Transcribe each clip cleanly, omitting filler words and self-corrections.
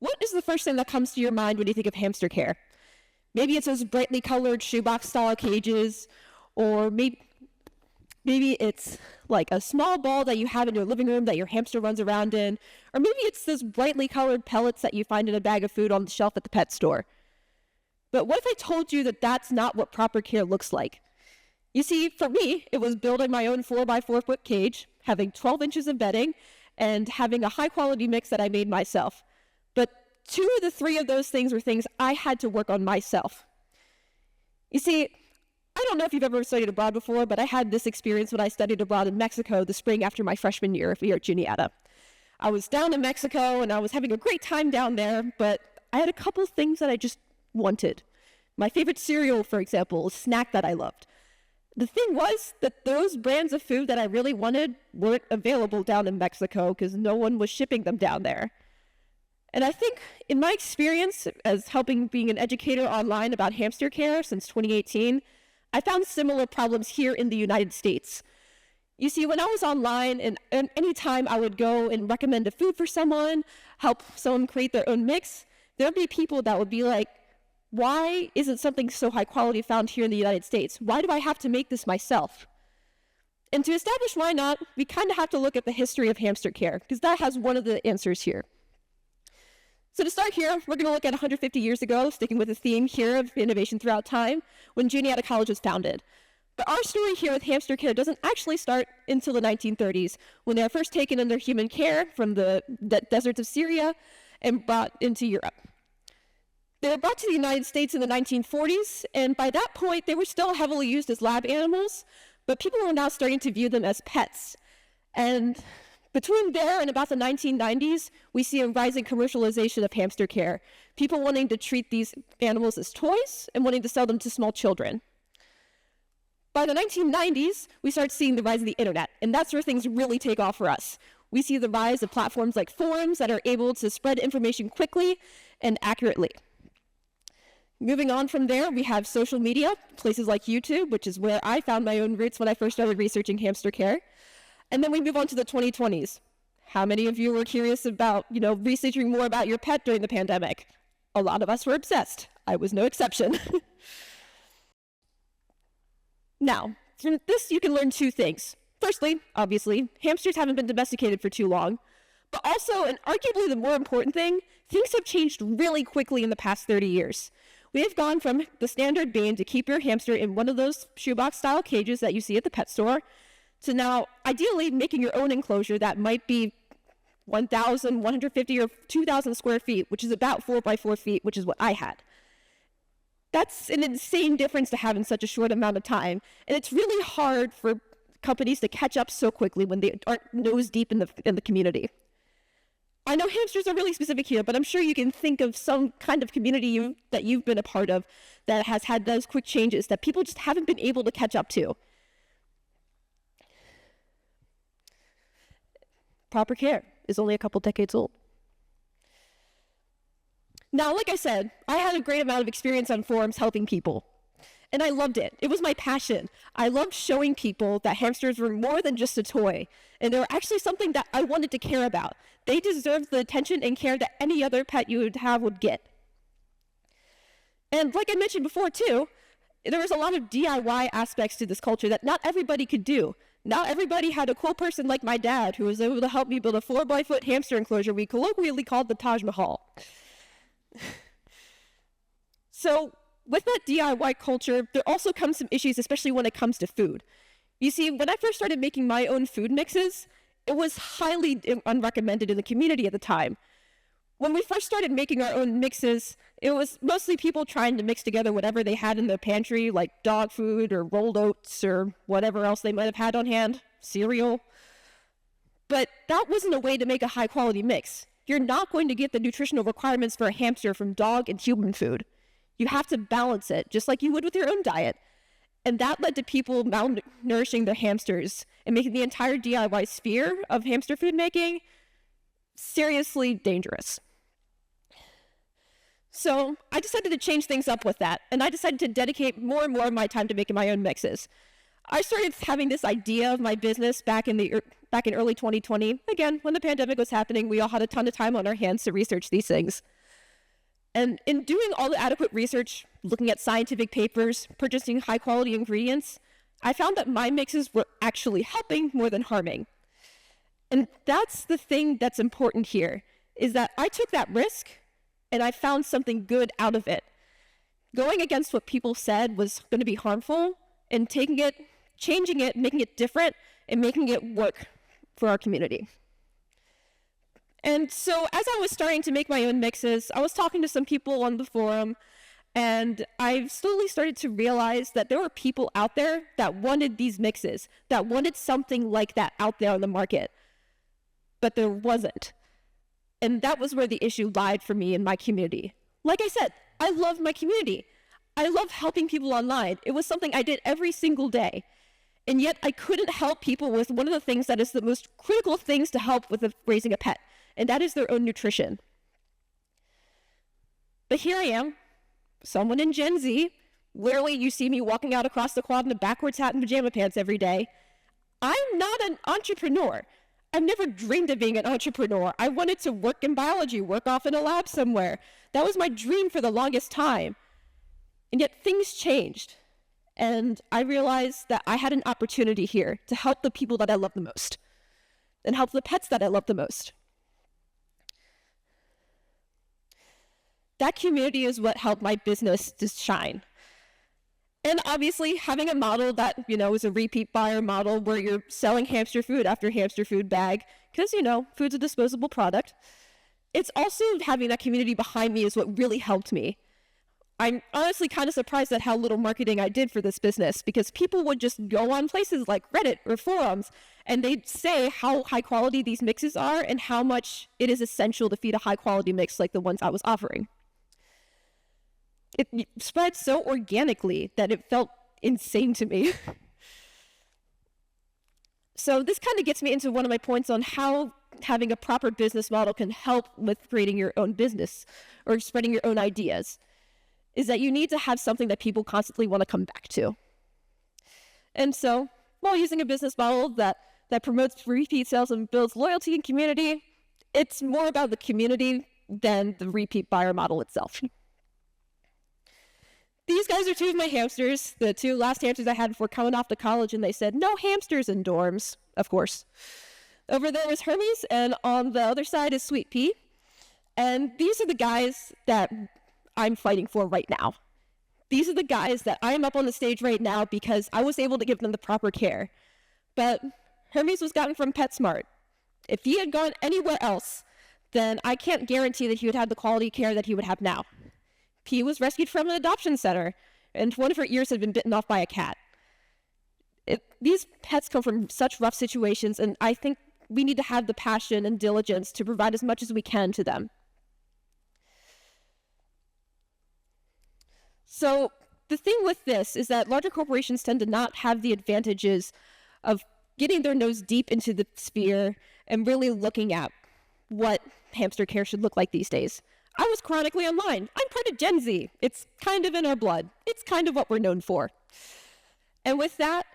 what is the first thing that comes to your mind when you think of hamster care? Maybe it's those brightly colored shoebox-style cages, or maybe it's like a small ball that you have in your living room that your hamster runs around in, or maybe it's those brightly colored pellets that you find in a bag of food on the shelf at the pet store. But what if I told you that that's not what proper care looks like? You see, for me, it was building my own 4x4 foot cage, having 12 inches of bedding, and having a high-quality mix that I made myself. But 2 of the 3 of those things were things I had to work on myself. You see, I don't know if you've ever studied abroad before, but I had this experience when I studied abroad in Mexico the spring after my freshman year here at Juniata. I was down in Mexico, and I was having a great time down there, but I had a couple things that I just wanted. My favorite cereal, for example, a snack that I loved. The thing was that those brands of food that I really wanted weren't available down in Mexico because no one was shipping them down there. And I think in my experience as being an educator online about hamster care since 2018, I found similar problems here in the United States. You see, when I was online, and anytime I would go and recommend a food for someone, help someone create their own mix, there would be people that would be like, why isn't something so high quality found here in the United States? Why do I have to make this myself? And to establish why not, we kind of have to look at the history of hamster care, because that has one of the answers here. So to start here, we're going to look at 150 years ago, sticking with the theme here of innovation throughout time, when JuniataCollege was founded. But our story here with hamster care doesn't actually start until the 1930s, when they are first taken under human care from the deserts of Syria and brought into Europe. They were brought to the United States in the 1940s, and by that point, they were still heavily used as lab animals, but people were now starting to view them as pets. And between there and about the 1990s, we see a rising commercialization of hamster care, people wanting to treat these animals as toys and wanting to sell them to small children. By the 1990s, we start seeing the rise of the internet, and that's where things really take off for us. We see the rise of platforms like forums that are able to spread information quickly and accurately. Moving on from there, we have social media, places like YouTube, which is where I found my own roots when I first started researching hamster care. And then we move on to the 2020s. How many of you were curious about, researching more about your pet during the pandemic? A lot of us were obsessed. I was no exception. Now, from this you can learn 2 things. Firstly, obviously, hamsters haven't been domesticated for too long. But also, and arguably the more important thing, things have changed really quickly in the past 30 years. We have gone from the standard being to keep your hamster in one of those shoebox-style cages that you see at the pet store, to now ideally making your own enclosure that might be 1,150 or 2,000 square feet, which is about 4 by 4 feet, which is what I had. That's an insane difference to have in such a short amount of time, and it's really hard for companies to catch up so quickly when they aren't nose deep in the community. I know hamsters are really specific here, but I'm sure you can think of some kind of community that you've been a part of that has had those quick changes that people just haven't been able to catch up to. Proper care is only a couple decades old. Now, like I said, I had a great amount of experience on forums helping people. And I loved it. It was my passion. I loved showing people that hamsters were more than just a toy, and they were actually something that I wanted to care about. They deserved the attention and care that any other pet you would have would get. And like I mentioned before too, there was a lot of DIY aspects to this culture that not everybody could do. Not everybody had a cool person like my dad who was able to help me build a 4x4 hamster enclosure we colloquially called the Taj Mahal. So, with that DIY culture, there also comes some issues, especially when it comes to food. You see, when I first started making my own food mixes, it was highly unrecommended in the community at the time. When we first started making our own mixes, it was mostly people trying to mix together whatever they had in their pantry, like dog food or rolled oats or whatever else they might have had on hand, cereal. But that wasn't a way to make a high-quality mix. You're not going to get the nutritional requirements for a hamster from dog and human food. You have to balance it, just like you would with your own diet. And that led to people malnourishing their hamsters and making the entire DIY sphere of hamster food making seriously dangerous. So I decided to change things up with that, and I decided to dedicate more and more of my time to making my own mixes. I started having this idea of my business back in early 2020. Again, when the pandemic was happening, we all had a ton of time on our hands to research these things. And in doing all the adequate research, looking at scientific papers, purchasing high quality ingredients, I found that my mixes were actually helping more than harming. And that's the thing that's important here, is that I took that risk and I found something good out of it. Going against what people said was going to be harmful and taking it, changing it, making it different, and making it work for our community. And so as I was starting to make my own mixes, I was talking to some people on the forum, and I slowly started to realize that there were people out there that wanted these mixes, that wanted something like that out there on the market, but there wasn't. And that was where the issue lied for me in my community. Like I said, I love my community. I love helping people online. It was something I did every single day. And yet I couldn't help people with one of the things that is the most critical things to help with raising a pet, and that is their own nutrition. But here I am, someone in Gen Z. Literally, you see me walking out across the quad in a backwards hat and pajama pants every day. I'm not an entrepreneur. I've never dreamed of being an entrepreneur. I wanted to work in biology, work off in a lab somewhere. That was my dream for the longest time. And yet things changed. And I realized that I had an opportunity here to help the people that I love the most and help the pets that I love the most. That community is what helped my business to shine. And obviously, having a model that, is a repeat buyer model where you're selling hamster food after hamster food bag, because, food's a disposable product. It's also having that community behind me is what really helped me. I'm honestly kind of surprised at how little marketing I did for this business, because people would just go on places like Reddit or forums, and they'd say how high quality these mixes are and how much it is essential to feed a high quality mix like the ones I was offering. It spread so organically that it felt insane to me. So this kind of gets me into one of my points on how having a proper business model can help with creating your own business or spreading your own ideas, is that you need to have something that people constantly want to come back to. And so, while using a business model that promotes repeat sales and builds loyalty and community, it's more about the community than the repeat buyer model itself. These guys are two of my hamsters, the two last hamsters I had before coming off to college, and they said, no hamsters in dorms, of course. Over there is Hermes, and on the other side is Sweet Pea. And these are the guys that I'm fighting for right now. These are the guys that I'm up on the stage right now because I was able to give them the proper care. But Hermes was gotten from PetSmart. If he had gone anywhere else, then I can't guarantee that he would have the quality care that he would have now. P was rescued from an adoption center, and one of her ears had been bitten off by a cat. These pets come from such rough situations, and I think we need to have the passion and diligence to provide as much as we can to them. So the thing with this is that larger corporations tend to not have the advantages of getting their nose deep into the sphere and really looking at what hamster care should look like these days. I was chronically online. I'm part of Gen Z. It's kind of in our blood. It's kind of what we're known for. And with that,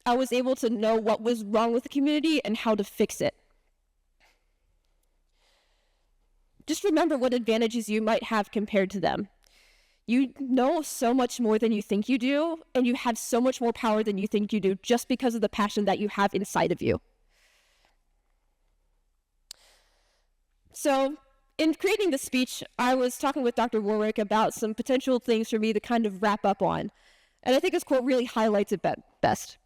I was able to know what was wrong with the community and how to fix it. Just remember what advantages you might have compared to them. You know so much more than you think you do, and you have so much more power than you think you do just because of the passion that you have inside of you. So, in creating this speech, I was talking with Dr. Warwick about some potential things for me to kind of wrap up on. And I think this quote really highlights it best.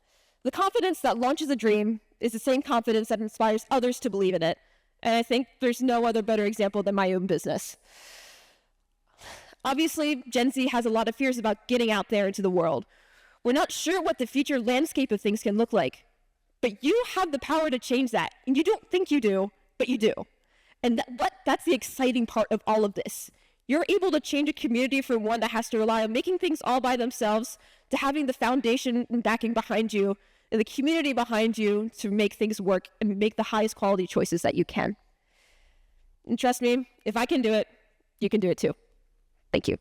The confidence that launches a dream is the same confidence that inspires others to believe in it. And I think there's no other better example than my own business. Obviously, Gen Z has a lot of fears about getting out there into the world. We're not sure what the future landscape of things can look like. But you have the power to change that. And you don't think you do, but you do. And that's the exciting part of all of this. You're able to change a community from one that has to rely on making things all by themselves to having the foundation and backing behind you and the community behind you to make things work and make the highest quality choices that you can. And trust me, if I can do it, you can do it too. Thank you.